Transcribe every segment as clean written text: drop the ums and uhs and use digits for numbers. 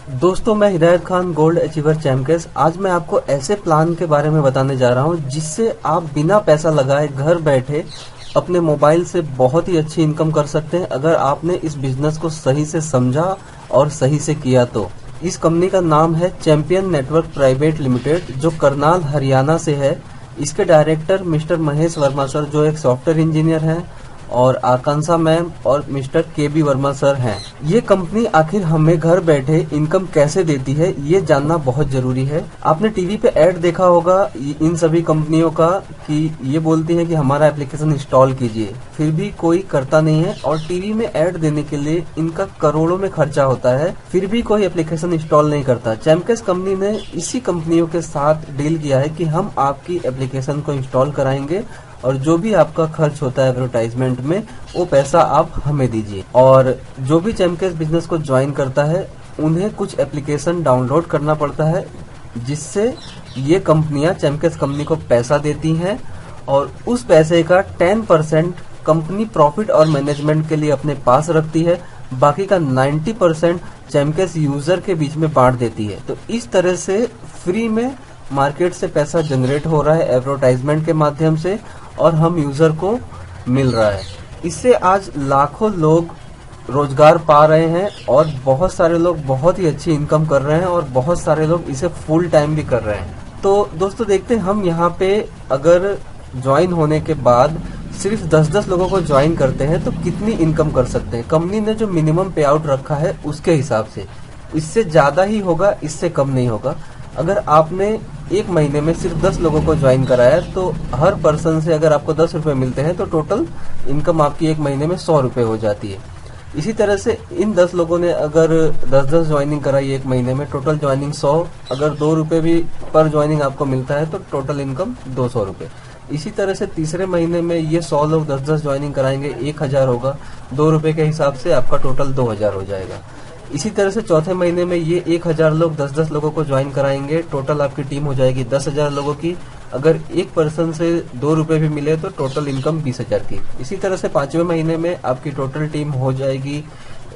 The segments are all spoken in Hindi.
दोस्तों, मैं हिदायत खान, गोल्ड अचीवर चैम्पियंस। आज मैं आपको ऐसे प्लान के बारे में बताने जा रहा हूं जिससे आप बिना पैसा लगाए घर बैठे अपने मोबाइल से बहुत ही अच्छी इनकम कर सकते हैं, अगर आपने इस बिजनेस को सही से समझा और सही से किया तो। इस कंपनी का नाम है चैंपियन नेटवर्क प्राइवेट लिमिटेड, जो करनाल हरियाणा से है। इसके director mister Mahesh Verma sir, जो एक सॉफ्टवेयर इंजीनियर हैं, और आकांक्षा मैम और मिस्टर के बी वर्मा सर हैं। ये कंपनी आखिर हमें घर बैठे इनकम कैसे देती है, ये जानना बहुत जरूरी है। आपने टीवी पे ऐड देखा होगा इन सभी कंपनियों का कि ये बोलती है कि हमारा एप्लीकेशन इंस्टॉल कीजिए, फिर भी कोई करता नहीं है। और टीवी में ऐड देने के लिए इनका करोड़ों में खर्चा होता है, फिर भी कोई एप्लीकेशन इंस्टॉल नहीं करता। चैम्पियंस कंपनी ने इसी कंपनियों के साथ डील किया है कि हम आपकी एप्लीकेशन को इंस्टॉल कराएंगे और जो भी आपका खर्च होता है एडवर्टाइजमेंट में, वो पैसा आप हमें दीजिए। और जो भी चैम्पियंस बिजनेस को ज्वाइन करता है, उन्हें कुछ एप्लीकेशन डाउनलोड करना पड़ता है, जिससे ये कंपनियां चैम्पियंस कंपनी को पैसा देती हैं, और उस पैसे का 10% कंपनी प्रॉफिट और मैनेजमेंट के लिए अपने पास रखती है। बाकी का 90% चैम्पियंस यूजर के बीच में बांट देती है। तो इस तरह से फ्री में मार्केट से पैसा जनरेट हो रहा है एडवर्टाइजमेंट के माध्यम से, और हम यूजर को मिल रहा है। इससे आज लाखों लोग रोजगार पा रहे हैं, और बहुत सारे लोग बहुत ही अच्छी इनकम कर रहे हैं, और बहुत सारे लोग इसे फुल टाइम भी कर रहे हैं। तो दोस्तों, देखते हैं हम यहाँ पे अगर ज्वाइन होने के बाद सिर्फ 10-10 लोगों को ज्वाइन करते हैं तो कितनी इनकम कर सकते हैं। कंपनी ने जो मिनिमम पे आउट रखा है उसके हिसाब से, इससे ज्यादा ही होगा, इससे कम नहीं होगा। अगर आपने एक महीने में सिर्फ 10 लोगों को ज्वाइन कराया तो हर पर्सन से अगर आपको 10 रुपए मिलते हैं तो टोटल इनकम आपकी एक महीने में 100 रुपए हो जाती है। इसी तरह से इन 10 लोगों ने अगर 10-10 ज्वाइनिंग कराई एक महीने में, टोटल ज्वाइनिंग 100। अगर 2 रुपए भी पर ज्वाइनिंग आपको मिलता है तो टोटल इनकम 200 रुपए। इसी तरह से तीसरे महीने में ये 100 लोग 10-10 ज्वाइनिंग कराएंगे, 1000 होगा। 2 रुपए के हिसाब से आपका टोटल 2000 हो जाएगा। इसी तरह से चौथे महीने में ये 1000 लोग 10-10 लोगों को ज्वाइन कराएंगे, टोटल आपकी टीम हो जाएगी 10,000 लोगों की। अगर एक पर्सन से 2 रुपए भी मिले तो टोटल इनकम 20,000 की। इसी तरह से 5वें महीने में आपकी टोटल टीम हो जाएगी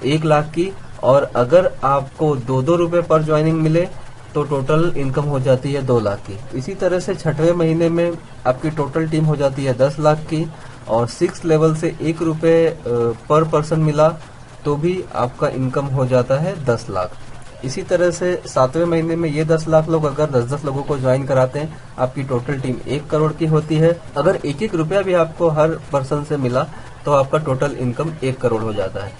1 लाख की, और अगर आपको 2-2 रुपए पर ज्वाइनिंग मिले तो टोटल इनकम हो जाती है 2 लाख की। इसी तरह से 6वें महीने में आपकी टोटल टीम हो जाती है 10 लाख की, और 6 लेवल से 1 रुपए पर पर्सन मिला तो भी आपका इनकम हो जाता है 10 लाख। इसी तरह से 7वें महीने में ये 10 लाख लोग अगर 10-10 लोगों को ज्वाइन कराते हैं, आपकी टोटल टीम 1 करोड़ की होती है। अगर 1-1 रुपया भी आपको हर पर्सन से मिला तो आपका टोटल इनकम 1 करोड़ हो जाता है।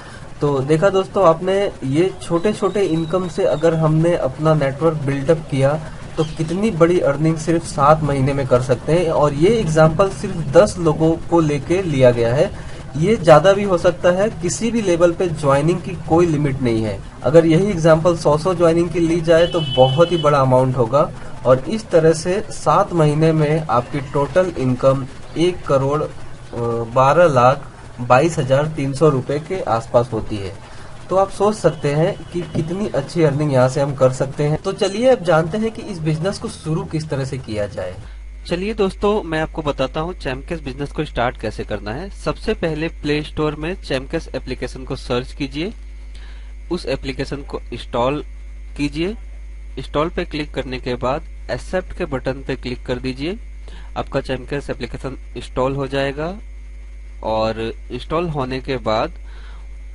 तो देखा दोस्तों आपने, ये छोटे छोटे इनकम से अगर हमने अपना नेटवर्क बिल्डअप किया तो कितनी बड़ी अर्निंग सिर्फ 7 महीने में कर सकते हैं। और ये एग्जाम्पल सिर्फ 10 लोगों को लेके लिया गया है, ये ज्यादा भी हो सकता है। किसी भी लेवल पे ज्वाइनिंग की कोई लिमिट नहीं है। अगर यही एग्जांपल 100 ज्वाइनिंग की ली जाए तो बहुत ही बड़ा अमाउंट होगा। और इस तरह से 7 महीने में आपकी टोटल इनकम 1 करोड़ 12,22,300 रुपए के आसपास होती है। तो आप सोच सकते हैं कि कितनी अच्छी अर्निंग यहाँ से हम कर सकते हैं। तो चलिए अब जानते हैं कि इस बिजनेस को शुरू किस तरह से किया जाए। चलिए दोस्तों, मैं आपको बताता हूँ चैम्पियंस बिजनेस को स्टार्ट कैसे करना है। सबसे पहले प्ले स्टोर में चैम्पियंस एप्लीकेशन को सर्च कीजिए, उस एप्लीकेशन को इंस्टॉल कीजिए। इंस्टॉल पे क्लिक करने के बाद एक्सेप्ट के बटन पे क्लिक कर दीजिए। आपका चैम्पियंस एप्लीकेशन इंस्टॉल हो जाएगा, और इंस्टॉल होने के बाद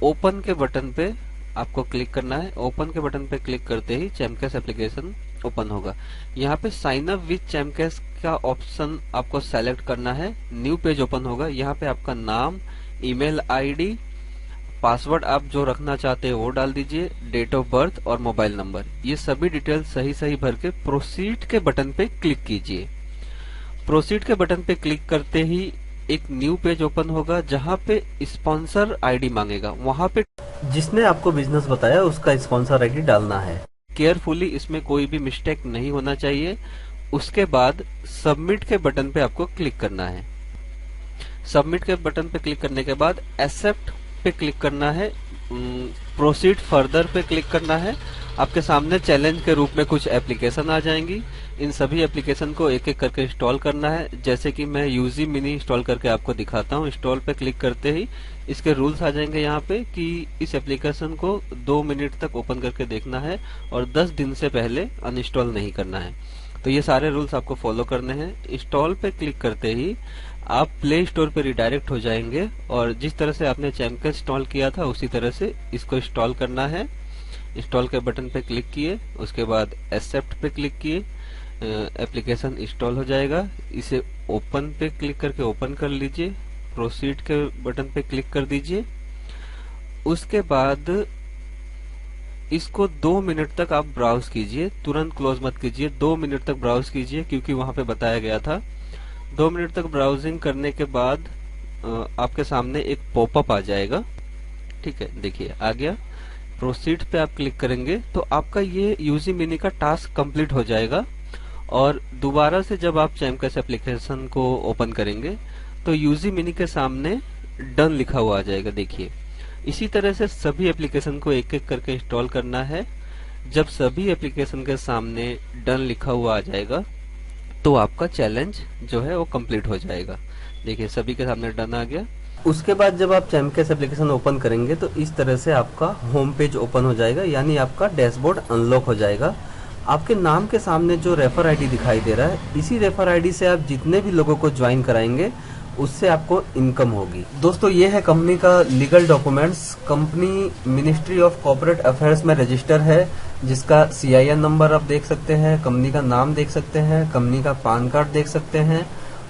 ओपन के बटन पे आपको क्लिक करना है। ओपन के बटन पे क्लिक करते ही चैम्पियंस एप्लीकेशन ओपन होगा। यहाँ पे साइन अप विद चैम्पियंस का ऑप्शन आपको सेलेक्ट करना है। न्यू पेज ओपन होगा। यहाँ पे आपका नाम, ईमेल आईडी, पासवर्ड आप जो रखना चाहते हैं वो डाल दीजिए, डेट ऑफ बर्थ और मोबाइल नंबर, ये सभी डिटेल सही सही भर के प्रोसीड के बटन पे क्लिक कीजिए। प्रोसीड के बटन पे क्लिक करते ही एक न्यू पेज ओपन होगा, जहाँ पे स्पॉन्सर आईडी मांगेगा। वहाँ पे जिसने आपको बिजनेस बताया उसका स्पॉन्सर आईडी डालना है। केयरफुली, इसमें कोई भी मिस्टेक नहीं होना चाहिए। उसके बाद सबमिट के बटन पे आपको क्लिक करना है। सबमिट के बटन पे क्लिक करने के बाद एक्सेप्ट पे क्लिक करना है, प्रोसीड फर्दर पे क्लिक करना है। आपके सामने चैलेंज के रूप में कुछ एप्लीकेशन आ जाएंगी। इन सभी एप्लीकेशन को एक एक करके इंस्टॉल करना है। जैसे कि मैं यूजी मिनी इंस्टॉल करके आपको दिखाता हूँ। इंस्टॉल पे क्लिक करते ही इसके रूल्स आ जाएंगे यहाँ पे कि इस एप्लीकेशन को 2 मिनट तक ओपन करके देखना है और 10 दिन से पहले अनइंस्टॉल नहीं करना है। तो ये सारे रूल्स आपको फॉलो करने हैं। इंस्टॉल पे क्लिक करते ही आप प्ले स्टोर पे रिडायरेक्ट हो जाएंगे और जिस तरह से आपने चैमकेस इंस्टॉल किया था उसी तरह से इसको इंस्टॉल करना है। इंस्टॉल के बटन पे क्लिक किए, उसके बाद एक्सेप्ट पे क्लिक किए, एप्लीकेशन इंस्टॉल हो जाएगा। इसे ओपन पे क्लिक करके ओपन कर लीजिए, प्रोसीड के बटन पे क्लिक कर दीजिए। उसके बाद इसको 2 मिनट तक आप ब्राउज कीजिए, तुरंत क्लोज मत कीजिए, 2 मिनट तक ब्राउज कीजिए क्योंकि वहां पे बताया गया था। 2 मिनट तक ब्राउजिंग करने के बाद आपके सामने एक पॉपअप आ जाएगा। ठीक है, देखिए आ गया। प्रोसीड पे आप क्लिक करेंगे तो आपका ये यूजी मिनी का टास्क कंप्लीट हो जाएगा और दोबारा से जब आप चैमकेस एप्लीकेशन को ओपन करेंगे तो यूजी मिनी के सामने डन लिखा हुआ आ जाएगा। देखिए इसी तरह से सभी एप्लीकेशन को एक एक करके इंस्टॉल करना है। जब सभी एप्लीकेशन के सामने डन लिखा हुआ आ जाएगा तो आपका चैलेंज जो है वो कंप्लीट हो जाएगा। देखिए सभी के सामने डन आ गया। उसके बाद जब आप चैमकेस एप्लीकेशन ओपन करेंगे तो इस तरह से आपका होम पेज ओपन हो जाएगा, यानी आपका डैशबोर्ड अनलॉक हो जाएगा। आपके नाम के सामने जो रेफर आईडी दिखाई दे रहा है, इसी रेफर आईडी से आप जितने भी लोगों को ज्वाइन कराएंगे उससे आपको इनकम होगी। दोस्तों ये है कंपनी का legal documents. Company ministry of corporate affairs में रजिस्टर है, जिसका CIN नंबर आप देख सकते हैं, कंपनी का नाम देख सकते हैं, कंपनी का पान कार्ड देख सकते हैं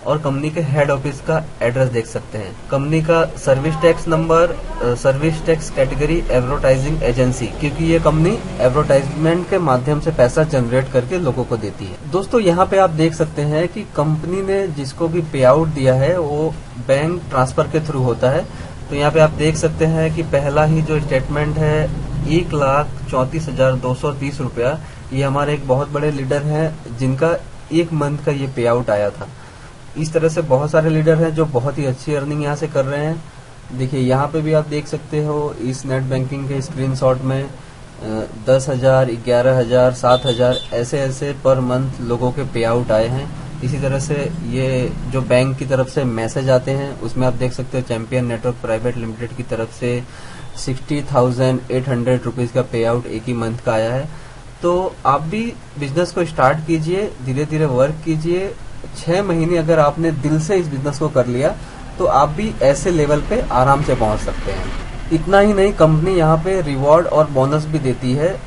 और कंपनी के हेड ऑफिस का एड्रेस देख सकते हैं। कंपनी का service tax number, service tax category advertising agency, क्योंकि ये कंपनी एडवर्टाइजमेंट के माध्यम से पैसा जनरेट करके लोगों को देती है। दोस्तों यहाँ पे आप देख सकते हैं कि कंपनी ने जिसको भी पे आउट दिया है वो बैंक ट्रांसफर के थ्रू होता है। तो यहाँ पे आप देख सकते हैं कि पहला ही जो स्टेटमेंट है 1,34,230 रुपया, ये हमारे एक बहुत बड़े लीडर हैं जिनका 1 मंथ का ये पे आउट आया था। इस तरह से बहुत सारे लीडर हैं जो बहुत ही अच्छी अर्निंग यहाँ से कर रहे हैं। देखिए यहाँ पे भी आप देख सकते हो इस नेट बैंकिंग के स्क्रीनशॉट में 10,000, 11,000, 7,000 ऐसे पर मंथ लोगों के पे आउट आए हैं। इसी तरह से ये जो बैंक की तरफ से मैसेज आते हैं उसमें आप देख सकते हो चैंपियन नेटवर्क प्राइवेट लिमिटेड की तरफ से 60,800 रुपीज का पे आउट एक ही मंथ का आया है। तो आप भी बिजनेस को स्टार्ट कीजिए, धीरे धीरे वर्क कीजिए। 6 महीने अगर आपने दिल से इस बिजनेस को कर लिया तो आप भी ऐसे लेवल पे आराम से पहुंच सकते हैं। इतना ही नहीं, कंपनी यहाँ पे रिवॉर्ड और बोनस भी देती है।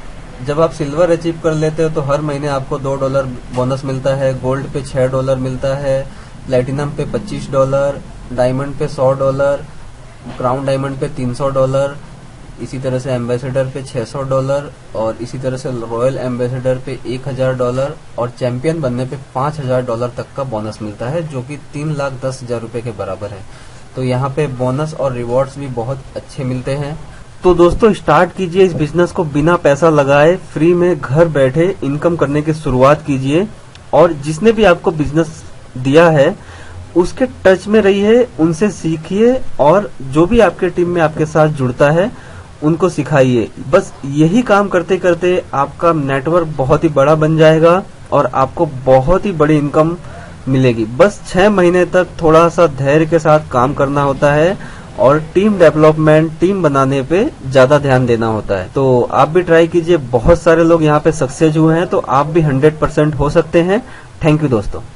जब आप सिल्वर अचीव कर लेते हो तो हर महीने आपको $2 बोनस मिलता है, गोल्ड पे $6 मिलता है, प्लेटिनम पे $25, डायमंड पे $100, क्राउन डायमंड पे $300, इसी तरह से एम्बेसडर पे $600 और इसी तरह से रॉयल एम्बेसडर पे $1,000 और चैंपियन बनने पे $5,000 तक का बोनस मिलता है, जो कि 3,10,000 रुपए के बराबर है। तो यहाँ पे बोनस और रिवॉर्ड्स भी बहुत अच्छे मिलते हैं। तो दोस्तों स्टार्ट कीजिए इस बिजनेस को, बिना पैसा लगाए फ्री में घर बैठे इनकम करने की शुरुआत कीजिए। और जिसने भी आपको बिजनेस दिया है उसके टच में रहिए, उनसे सीखिए और जो भी आपके टीम में आपके साथ जुड़ता है उनको सिखाइए। बस यही काम करते करते आपका नेटवर्क बहुत ही बड़ा बन जाएगा और आपको बहुत ही बड़ी इनकम मिलेगी। बस 6 महीने तक थोड़ा सा धैर्य के साथ काम करना होता है और टीम डेवलपमेंट, टीम बनाने पे ज्यादा ध्यान देना होता है। तो आप भी ट्राई कीजिए, बहुत सारे लोग यहाँ पे सक्सेस हुए हैं, तो आप भी 100% हो सकते हैं। थैंक यू दोस्तों।